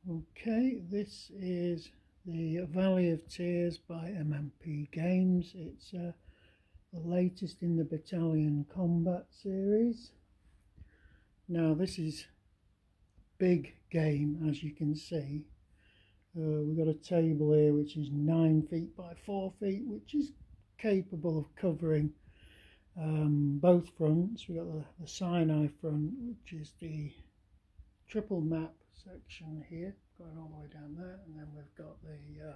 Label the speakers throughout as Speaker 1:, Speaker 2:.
Speaker 1: Okay, this is the Valley of Tears by MMP Games. It's the latest in the Battalion combat series. Now this is a big game, as you can see. We've got a table here which is 9 feet by 4 feet, which is capable of covering both fronts. We've got the Sinai front, which is the triple map section here, going all the way down there, and then we've got the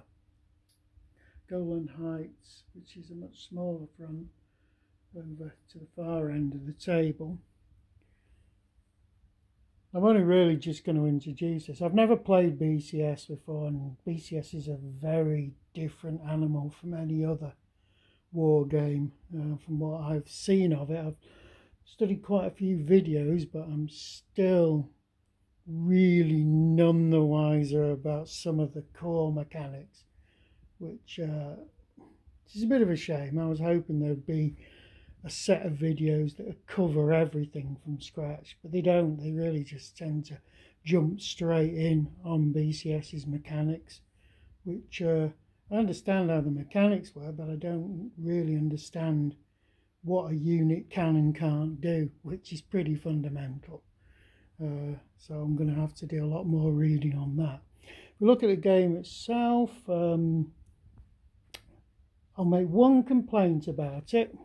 Speaker 1: Golan Heights, which is a much smaller front, over to the far end of the table. I'm only really just going to introduce this. I've never played BCS before, and BCS is a very different animal from any other war game. From what I've seen of it, I've studied quite a few videos, but I'm still really none the wiser about some of the core mechanics, which is a bit of a shame. I was hoping there'd be a set of videos that would cover everything from scratch, but they don't. They really just tend to jump straight in on BCS's mechanics, which I understand how the mechanics work, but I don't really understand what a unit can and can't do, which is pretty fundamental. So I'm going to have to do a lot more reading on that. If we look at the game itself, I'll make one complaint about it.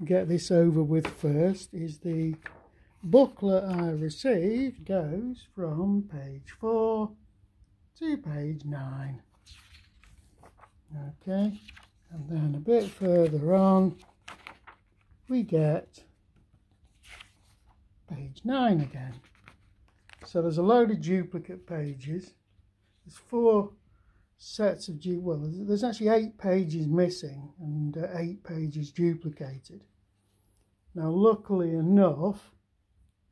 Speaker 1: Get this over with first. Is the booklet I received goes from page 4 to page 9. Okay, and then a bit further on we get page 9 again. So there's a load of duplicate pages. There's 4 sets of there's actually 8 pages missing and 8 pages duplicated. Now luckily enough,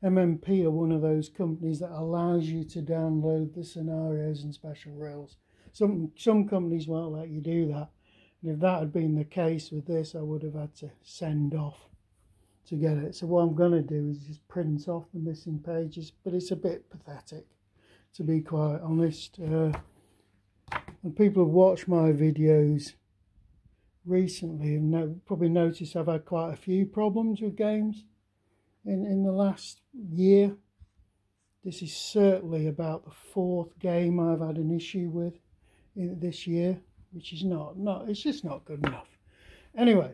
Speaker 1: MMP are one of those companies that allows you to download the scenarios and special rules. Some companies won't let you do that, and if that had been the case with this, I would have had to send off to get it. So what I'm going to do is just print off the missing pages, but it's a bit pathetic, to be quite honest. And people who've watched my videos recently have probably noticed I've had quite a few problems with games in the last year. This is certainly about the 4th game I've had an issue with this year, which is it's just not good enough. Anyway,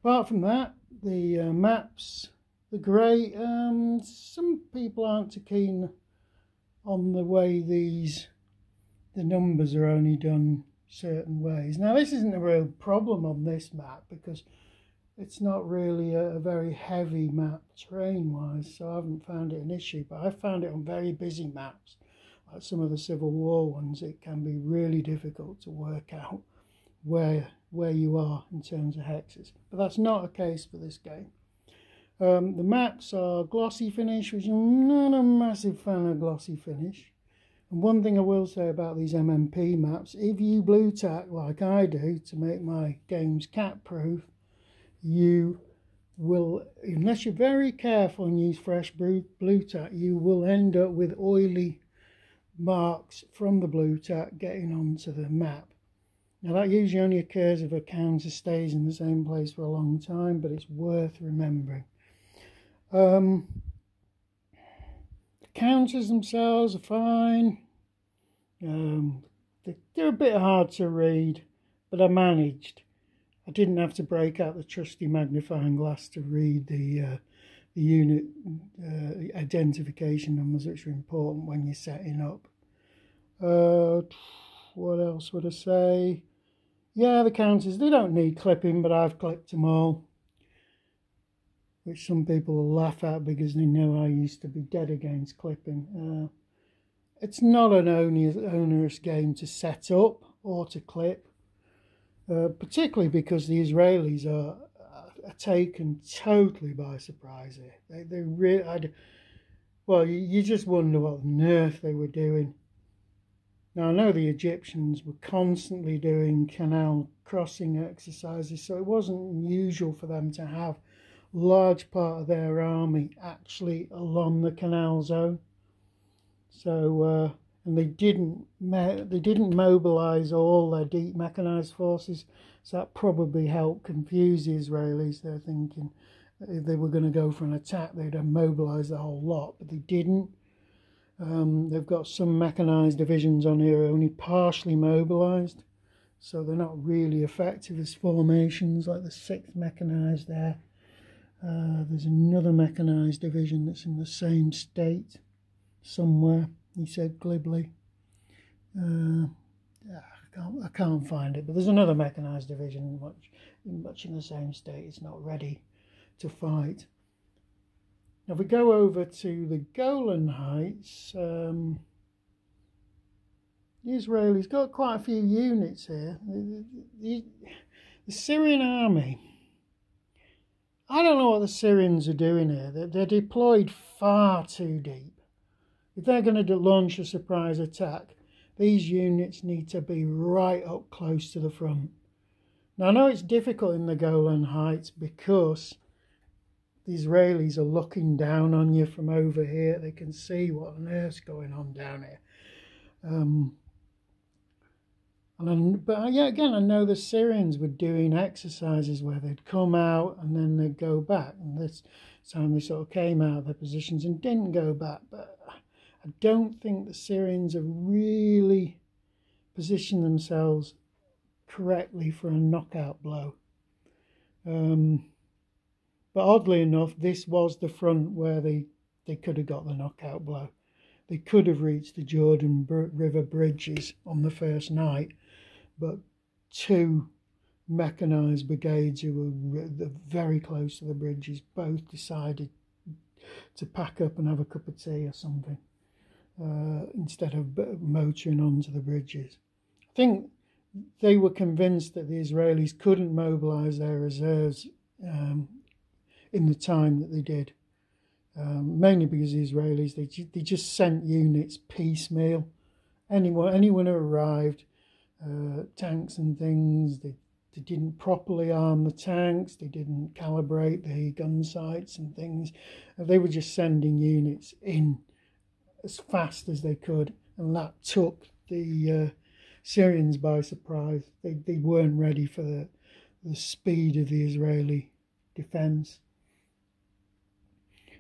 Speaker 1: apart from that, the maps are great. Some people aren't too keen on the way the numbers are only done certain ways. Now this isn't a real problem on this map because it's not really a very heavy map terrain wise, so I haven't found it an issue, but I found it on very busy maps like some of the Civil War ones. It can be really difficult to work out where you are in terms of hexes, but that's not a case for this game. The maps are glossy finish, which I'm not a massive fan of glossy finish. And one thing I will say about these MMP maps, if you blue tack like I do to make my games cat proof, you will, unless you're very careful and use fresh blue tack, you will end up with oily marks from the blue tack getting onto the map. Now that usually only occurs if a counter stays in the same place for a long time, but it's worth remembering. The counters themselves are fine. They're a bit hard to read, but I managed. I didn't have to break out the trusty magnifying glass to read the unit identification numbers, which are important when you're setting up. What else would I say? Yeah, the counters, they don't need clipping, but I've clipped them all, which some people will laugh at because they know I used to be dead against clipping. It's not an onerous game to set up or to clip, particularly because the Israelis are taken totally by surprise here. They really, you just wonder what on earth they were doing. Now I know the Egyptians were constantly doing canal crossing exercises, so it wasn't unusual for them to have large part of their army actually along the canal zone. So and they didn't mobilise all their deep mechanised forces, so that probably helped confuse the Israelis. They're thinking that if they were going to go for an attack, they'd have mobilised the whole lot, but they didn't. They've got some mechanised divisions on here only partially mobilised, so they're not really effective as formations, like the 6th mechanised there. There's another mechanised division that's in the same state somewhere, he said glibly. I can't find it, but there's another mechanised division much in the same state. It's not ready to fight. Now, if we go over to the Golan Heights, the Israelis got quite a few units here. The Syrian army, I don't know what the Syrians are doing here. They're deployed far too deep. If they're going to launch a surprise attack, these units need to be right up close to the front. Now, I know it's difficult in the Golan Heights because the Israelis are looking down on you from over here. They can see what on earth's going on down here. But yeah, again, I know the Syrians were doing exercises where they'd come out and then they'd go back. And this time they sort of came out of their positions and didn't go back. But I don't think the Syrians have really positioned themselves correctly for a knockout blow. But oddly enough, this was the front where they could have got the knockout blow. They could have reached the Jordan River bridges on the first night, but 2 mechanised brigades who were very close to the bridges both decided to pack up and have a cup of tea or something instead of motoring onto the bridges. I think they were convinced that the Israelis couldn't mobilise their reserves in the time that they did, mainly because the Israelis, they just sent units piecemeal. Anyone who arrived, tanks and things, they didn't properly arm the tanks, they didn't calibrate the gun sights and things. They were just sending units in as fast as they could, and that took the Syrians by surprise. They weren't ready for the speed of the Israeli defence.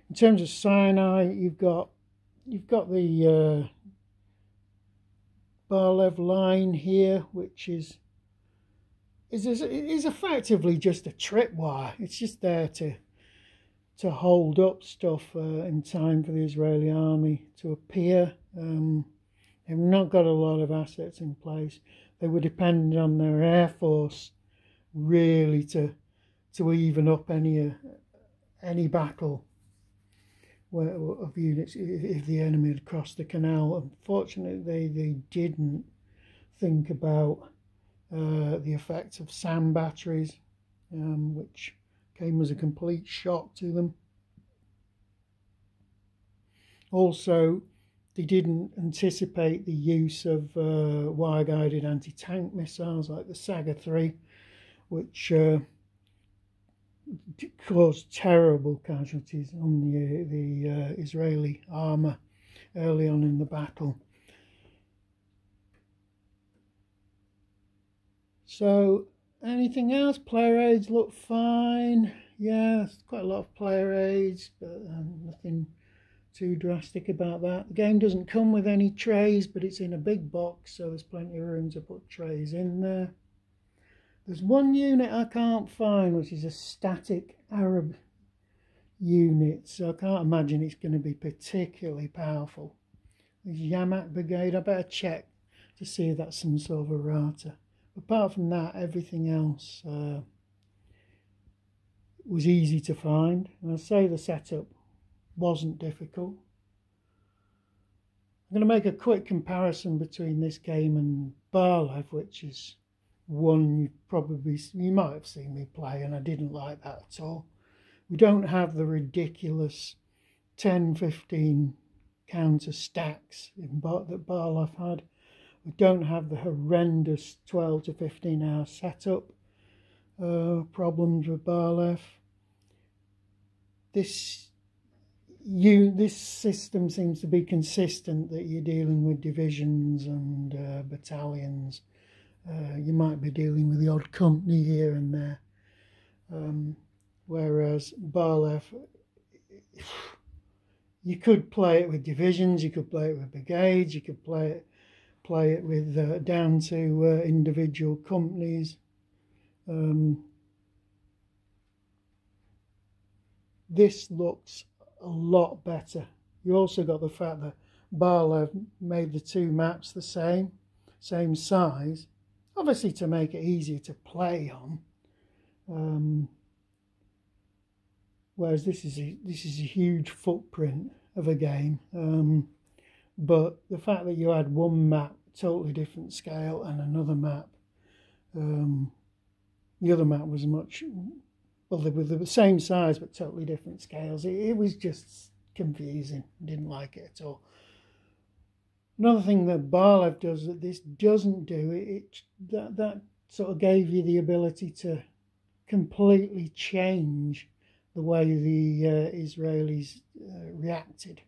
Speaker 1: In terms of Sinai, you've got the Bar-Lev line here, which is effectively just a tripwire. It's just there to hold up stuff in time for the Israeli army to appear. They've not got a lot of assets in place. They were dependent on their air force really to even up any battle of units if the enemy had crossed the canal. Unfortunately, they didn't think about the effects of SAM batteries, which came as a complete shock to them. Also, they didn't anticipate the use of wire-guided anti-tank missiles like the Saga 3, which caused terrible casualties on the Israeli armour early on in the battle. So, anything else? Player aids look fine. Yeah, quite a lot of player aids, but nothing too drastic about that. The game doesn't come with any trays, but it's in a big box, so there's plenty of room to put trays in there. There's one unit I can't find, which is a static Arab unit, so I can't imagine it's going to be particularly powerful. There's Yamak Brigade. I better check to see if that's some sort of errata. Apart from that, everything else was easy to find. And I'd say the setup wasn't difficult. I'm going to make a quick comparison between this game and Bar-Lev, which is one you might have seen me play, and I didn't like that at all. We don't have the ridiculous 10-15 counter stacks that Bar-Lev had. We don't have the horrendous 12 to 15 hour setup problems with Bar-Lev. This, this system seems to be consistent, that you're dealing with divisions and battalions. You might be dealing with the odd company here and there. Whereas Barlev, you could play it with divisions, you could play it with brigades, you could play it with down to individual companies. This looks a lot better. You also got the fact that Barlev made the two maps the same size, obviously to make it easier to play on. Whereas this is a huge footprint of a game. But the fact that you had one map totally different scale and another map, the other map was much, well, they were the same size but totally different scales. It was just confusing. Didn't like it at all. Another thing that Barlev does that this doesn't do, that sort of gave you the ability to completely change the way the Israelis reacted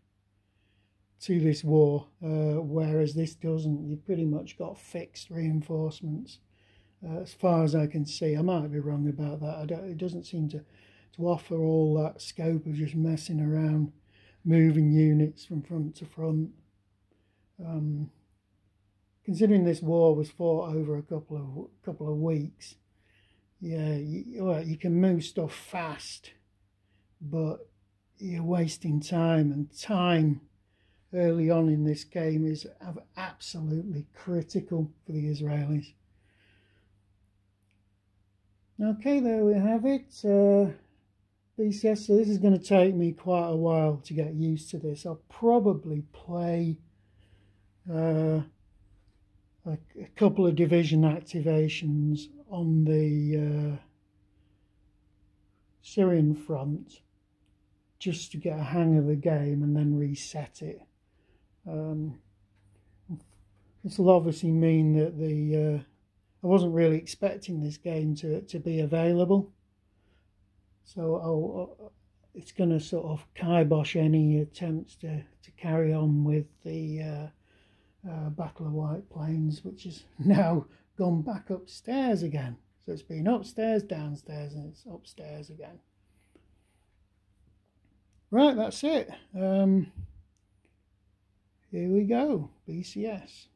Speaker 1: to this war, whereas this doesn't. You pretty much got fixed reinforcements, as far as I can see. I might be wrong about that. It doesn't seem to offer all that scope of just messing around, moving units from front to front. Considering this war was fought over a couple of weeks, yeah, you can move stuff fast, but you're wasting time, and time early on in this game is absolutely critical for the Israelis. Okay, there we have it. BCS, so this is going to take me quite a while to get used to this. I'll probably play a couple of division activations on the Syrian front just to get a hang of the game and then reset it. This will obviously mean that I wasn't really expecting this game to be available, so it's going to sort of kibosh any attempts to carry on with the Battle of White Plains, which has now gone back upstairs again. So it's been upstairs, downstairs, and it's upstairs again. Right, that's it. Here we go, BCS.